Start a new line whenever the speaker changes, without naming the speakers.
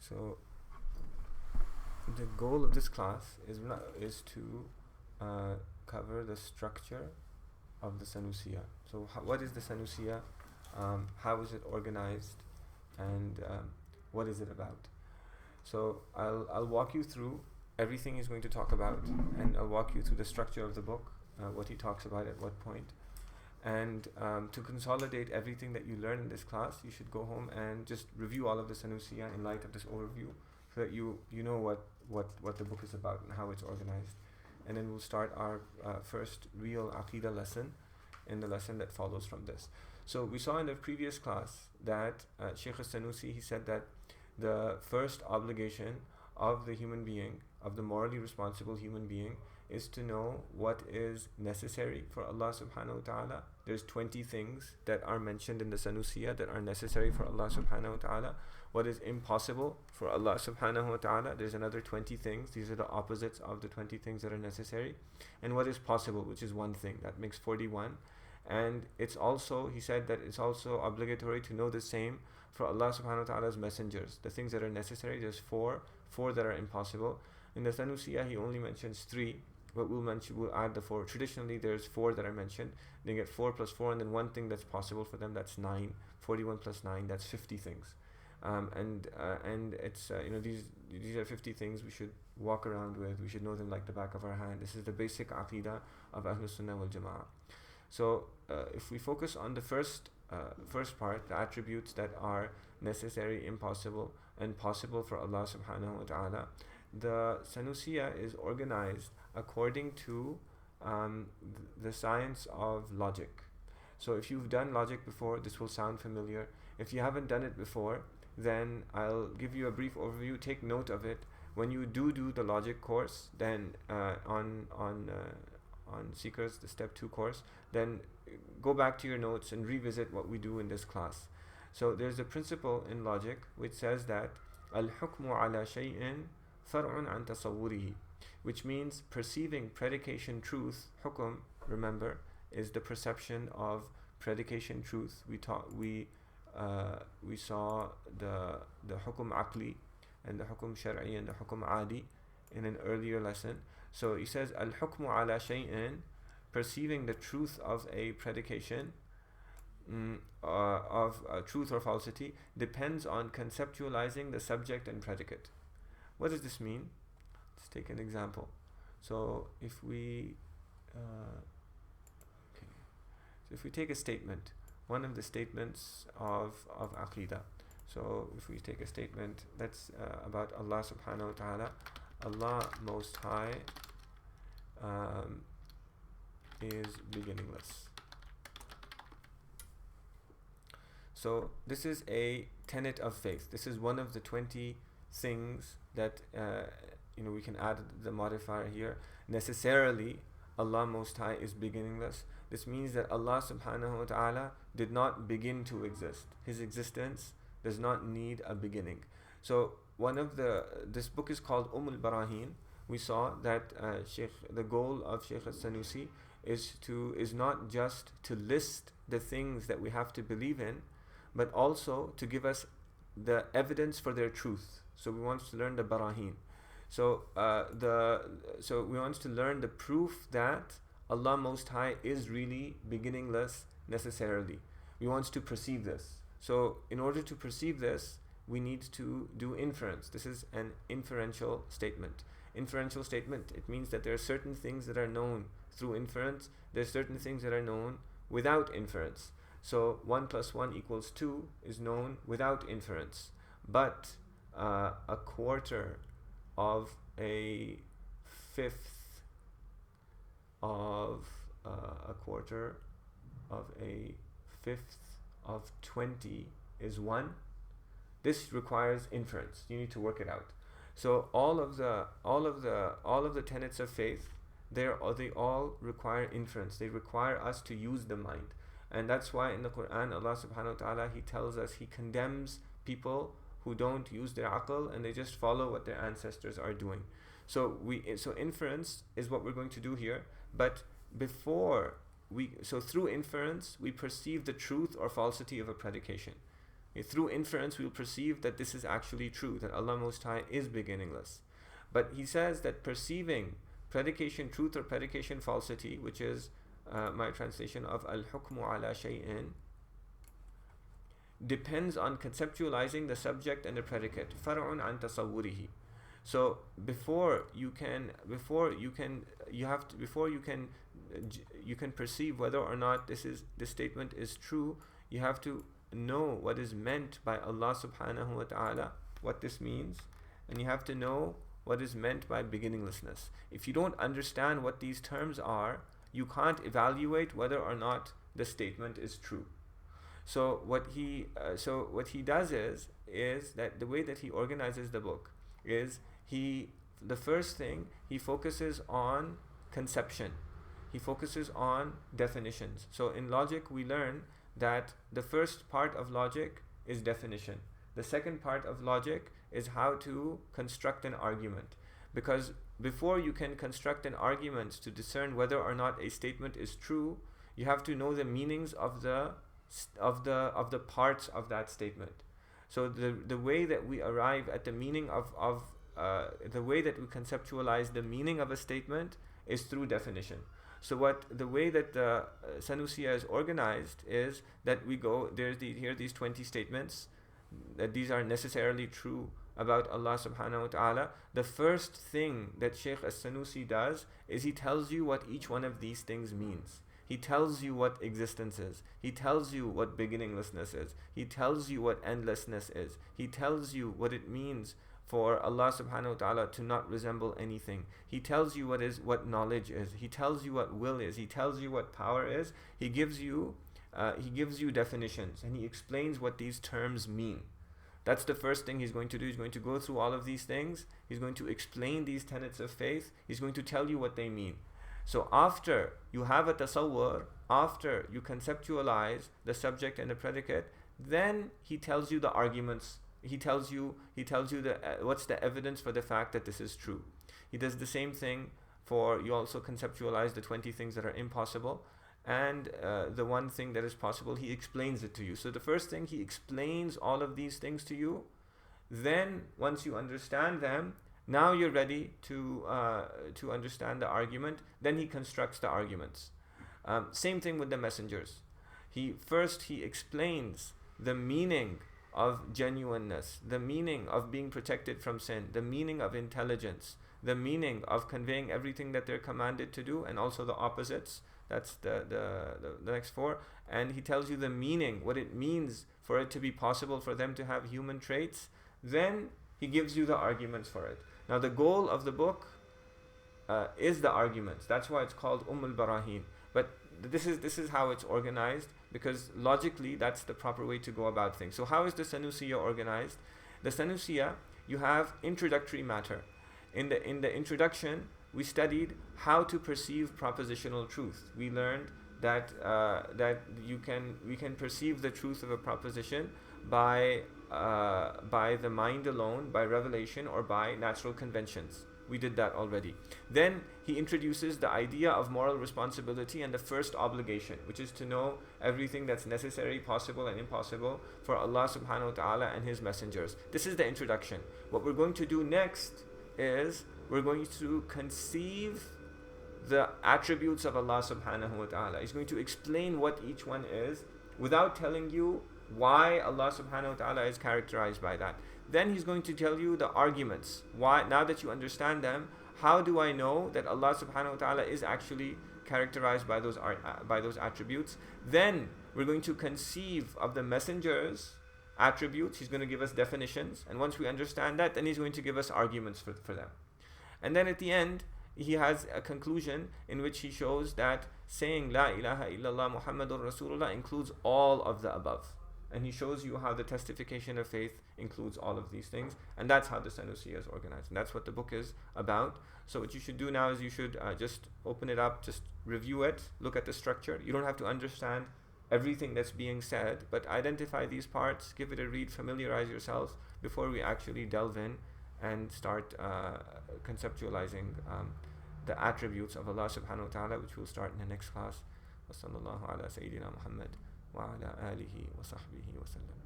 So the goal of this class is to cover the structure of the Sanusiyya. So what is the Sanusiyya? How is it organized? And what is it about? So I'll walk you through everything he's going to talk about, and I'll walk you through the structure of the book, what he talks about at what point. And to consolidate everything that you learn in this class, you should go home and just review all of the Sanusiyya in light of this overview, so that you know what the book is about and how it's organized. And then we'll start our first real Aqidah lesson in the lesson that follows from this. So we saw in the previous class that Shaykh al-Sanusi, he said that the first obligation of the human being, of the morally responsible human being, is to know what is necessary for Allah subhanahu wa ta'ala. There's 20 things that are mentioned in the Sanusiyya that are necessary for Allah subhanahu wa ta'ala. What is impossible for Allah subhanahu wa ta'ala, there's another 20 things. These are the opposites of the 20 things that are necessary. And what is possible, which is one thing, that makes 41. And it's also, he said that it's also obligatory to know the same for Allah subhanahu wa ta'ala's messengers. The things that are necessary, there's four that are impossible. In the Sanusiyya, he only mentions 3, but we'll add the 4. Traditionally, there's 4 that are mentioned. They get 4 plus 4, and then one thing that's possible for them, that's 9. 41 plus 9, that's 50 things. And it's these are 50 things we should walk around with. We should know them like the back of our hand. This is the basic aqidah of Ahlus Sunnah wal Jama'ah. So if we focus on the first part, the attributes that are necessary, impossible, and possible for Allah subhanahu wa ta'ala, the Sanusiyya is organized according to the science of logic. So if you've done logic before, this will sound familiar. If you haven't done it before, then I'll give you a brief overview. Take note of it. When you do the logic course, then on Seekers, the step 2 course, then go back to your notes and revisit what we do in this class. So there's a principle in logic which says that al-hukmu ala shay'in far'un an tasawwurihi, which means perceiving predication truth. Hukum, remember, is the perception of predication truth. We saw the hukum aqli and the hukum shar'i and the hukum adi in an earlier lesson. So he says al-hukmu ala shay'in, perceiving the truth of a predication, of truth or falsity, depends on conceptualizing the subject and predicate. What does this mean? Let's take an example. So if we take a statement, one of the statements of Aqidah. So if we take a statement that's about Allah subhanahu wa ta'ala, Allah Most High is beginningless. So this is a tenet of faith. This is one of the 20 things that we can add the modifier here. Necessarily, Allah Most High is beginningless. This means that Allah subhanahu wa ta'ala did not begin to exist. His existence does not need a beginning. So this book is called al-Barahin. We saw that the goal of Shaykh al-Sanusi is not just to list the things that we have to believe in, but also to give us the evidence for their truth. So we want to learn the Barahin. So we want to learn the proof that Allah Most High is really beginningless necessarily. We want to perceive this. So in order to perceive this, we need to do inference. This is an inferential statement. Inferential statement, it means that there are certain things that are known through inference. There are certain things that are known without inference. So 1 plus 1 equals 2 is known without inference. But a quarter of a fifth of a quarter of a fifth of 20 is 1. This requires inference. You need to work it out. So all of the tenets of faith, they all require inference. They require us to use the mind. And that's why in the Quran, Allah subhanahu wa ta'ala, He tells us, He condemns people who don't use their aql and they just follow what their ancestors are doing. So inference is what we're going to do here. But through inference, we perceive the truth or falsity of a predication. Through inference, we'll perceive that this is actually true, that Allah Most High is beginningless. But he says that perceiving predication truth or predication falsity, which is my translation of al-hukmu ala shay'in, depends on conceptualizing the subject and the predicate. Far'un an tasawwurihi. So before you can perceive whether or not this statement is true, you have to know what is meant by Allah subhanahu wa ta'ala, what this means, and you have to know what is meant by beginninglessness. If you don't understand what these terms are, you can't evaluate whether or not the statement is true. So what he does is that the way that he organizes the book is the first thing, he focuses on conception. He focuses on definitions. So in logic we learn that the first part of logic is definition. The second part of logic is how to construct an argument. Because before you can construct an argument to discern whether or not a statement is true, you have to know the meanings of the parts of that statement. So the way that we arrive at the meaning of the way that we conceptualize the meaning of a statement is through definition. So the way that the Sanusiyya is organized is that we go, here are these 20 statements, that these are necessarily true about Allah subhanahu wa ta'ala. The first thing that Shaykh as-Sanusi does is he tells you what each one of these things means. He tells you what existence is. He tells you what beginninglessness is. He tells you what endlessness is. He tells you what it means for Allah subhanahu wa ta'ala to not resemble anything. He tells you what knowledge is. He tells you what will is. He tells you what power is. He gives you definitions, and he explains what these terms mean. That's the first thing he's going to do. He's going to go through all of these things. He's going to explain these tenets of faith. He's going to tell you what they mean. So after you have a tasawwur, after you conceptualize the subject and the predicate, then he tells you the arguments. He tells you what's the evidence for the fact that this is true. He does the same thing for, you also conceptualize the 20 things that are impossible, and the one thing that is possible, he explains it to you. So the first thing, he explains all of these things to you. Then once you understand them, now you're ready to understand the argument. Then he constructs the arguments. Same thing with the messengers. He explains the meaning of genuineness, the meaning of being protected from sin, the meaning of intelligence, the meaning of conveying everything that they're commanded to do, and also the opposites. That's the next four. And he tells you the meaning, what it means for it to be possible for them to have human traits. Then he gives you the arguments for it. Now the goal of the book is the arguments. That's why it's called Barahin. But this is how it's organized, because logically that's the proper way to go about things. So how is the Sanusiyya organized? The Sanusiyya, you have introductory matter. In the introduction, we studied how to perceive propositional truth. We learned that we can perceive the truth of a proposition by the mind alone, by revelation, or by natural conventions. We did that already. Then he introduces the idea of moral responsibility and the first obligation, which is to know everything that's necessary, possible, and impossible for Allah subhanahu wa ta'ala and his messengers. This is the introduction. What we're going to do next is we're going to conceive the attributes of Allah subhanahu wa ta'ala. He's going to explain what each one is without telling you why Allah subhanahu wa ta'ala is characterized by that. Then he's going to tell you the arguments. Why, now that you understand them, how do I know that Allah subhanahu wa ta'ala is actually characterized by those attributes? Then we're going to conceive of the messengers' attributes. He's going to give us definitions, and once we understand that, then he's going to give us arguments for them. And then at the end, he has a conclusion in which he shows that saying La ilaha illallah Muhammadur Rasulullah includes all of the above. And he shows you how the testification of faith includes all of these things. And that's how the Sanusiyya is organized. And that's what the book is about. So what you should do now is you should just open it up, just review it, look at the structure. You don't have to understand everything that's being said, but identify these parts, give it a read, familiarize yourself before we actually delve in and start conceptualizing the attributes of Allah subhanahu wa ta'ala, which we'll start in the next class. Wa sallallahu ala Sayyidina Muhammad wa ala alihi wa sahbihi wa sallam.